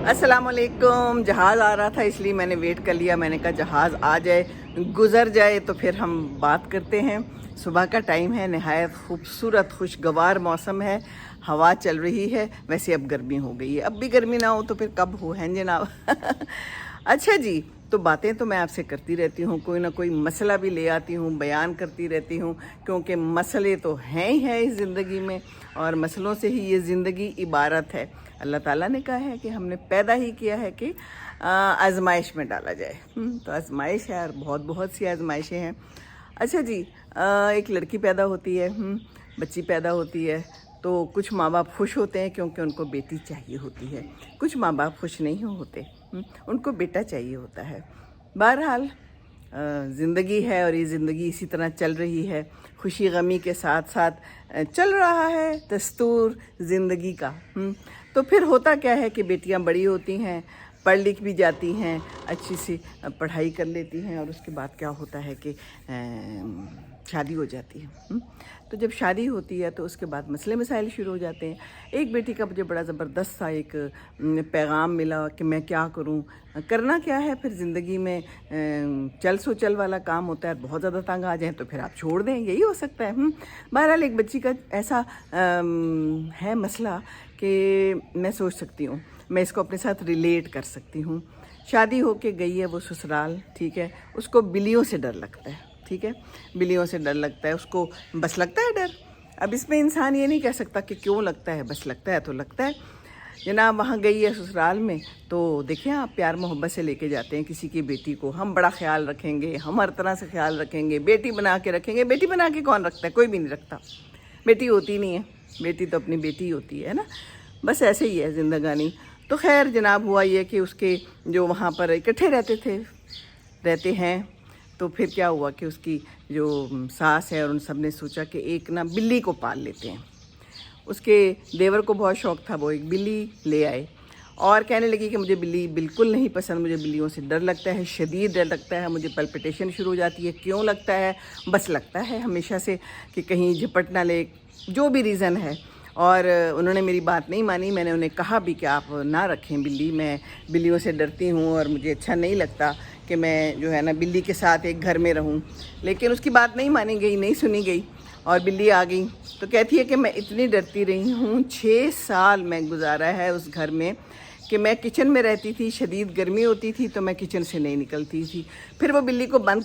अस्सलाम वालेकुम। जहाज़ आ रहा था इसलिए मैंने वेट कर लिया। मैंने कहा जहाज़ आ जाए, गुज़र जाए तो फिर हम बात करते हैं। सुबह का टाइम है, नहायत खूबसूरत खुशगवार मौसम है, हवा चल रही है। वैसे अब गर्मी हो गई है, अब भी गर्मी ना हो तो फिर कब हो, हैं जनाब। अच्छा जी, तो बातें तो मैं आपसे करती रहती हूँ, कोई ना कोई मसला भी ले आती हूँ, बयान करती रहती हूँ, क्योंकि मसले तो हैं ही हैं इस ज़िंदगी में, और मसलों से ही ये ज़िंदगी इबारत है। अल्लाह ताला ने कहा है कि हमने पैदा ही किया है कि आजमाइश में डाला जाए। तो आजमाइश है, और बहुत बहुत सी आजमाइशें हैं। अच्छा जी, एक लड़की पैदा होती है, बच्ची पैदा होती है, तो कुछ माँ बाप खुश होते हैं क्योंकि उनको बेटी चाहिए होती है। कुछ माँ बाप खुश नहीं होते, उनको बेटा चाहिए होता है। बहरहाल ज़िंदगी है, और ये ज़िंदगी इसी तरह चल रही है, खुशी गमी के साथ साथ चल रहा है दस्तूर ज़िंदगी का। तो फिर होता क्या है कि बेटियां बड़ी होती हैं, पढ़ लिख भी जाती हैं, अच्छी सी पढ़ाई कर लेती हैं, और उसके बाद क्या होता है कि शादी हो जाती है। तो जब शादी होती है तो उसके बाद मसले मसाइल शुरू हो जाते हैं। एक बेटी का मुझे बड़ा ज़बरदस्त सा एक पैगाम मिला कि मैं क्या करूं, करना क्या है। फिर ज़िंदगी में चल सो चल वाला काम होता है, बहुत ज़्यादा तंग आ जाए तो फिर आप छोड़ दें, यही हो सकता है। बहरहाल एक बच्ची का ऐसा है मसला कि मैं सोच सकती हूँ, मैं इसको अपने साथ रिलेट कर सकती हूँ। शादी होके गई है वो ससुराल, ठीक है, उसको बिल्लियों से डर लगता है, ठीक है, बिल्लियों से डर लगता है उसको, बस लगता है डर। अब इसमें इंसान ये नहीं कह सकता कि क्यों लगता है, बस लगता है तो लगता है। जनाब वहाँ गई है ससुराल में, तो देखिए आप प्यार मोहब्बत से लेके जाते हैं किसी की बेटी को, हम बड़ा ख्याल रखेंगे, हम हर तरह से ख्याल रखेंगे, बेटी बना के रखेंगे। बेटी बना के कौन रखता है? कोई भी नहीं रखता। बेटी होती नहीं है, बेटी तो अपनी बेटी होती है ना। बस ऐसे ही है ज़िंदगानी। तो खैर जनाब हुआ ये कि उसके जो वहाँ पर इकट्ठे रहते हैं, तो फिर क्या हुआ कि उसकी जो सास है और उन सब ने सोचा कि एक ना बिल्ली को पाल लेते हैं। उसके देवर को बहुत शौक़ था, वो एक बिल्ली ले आए और कहने लगी कि मुझे बिल्ली बिल्कुल नहीं पसंद, मुझे बिल्लियों से डर लगता है, शदीद डर लगता है, मुझे पल्पिटेशन शुरू हो जाती है। क्यों लगता है? बस लगता है हमेशा से कि कहीं झपट ना ले, जो भी रीज़न है। और उन्होंने मेरी बात नहीं मानी। मैंने उन्हें कहा भी कि आप ना रखें बिल्ली, मैं बिल्लियों से डरती हूँ और मुझे अच्छा नहीं लगता कि मैं जो है ना बिल्ली के साथ एक घर में रहूँ। लेकिन उसकी बात नहीं मानी गई, नहीं सुनी गई, और बिल्ली आ गई। तो कहती है कि मैं इतनी डरती रही हूँ, 6 साल मैं गुजारा है उस घर में कि मैं किचन में रहती थी, शदीद गर्मी होती थी तो मैं किचन से नहीं निकलती थी। फिर वो बिल्ली को बंद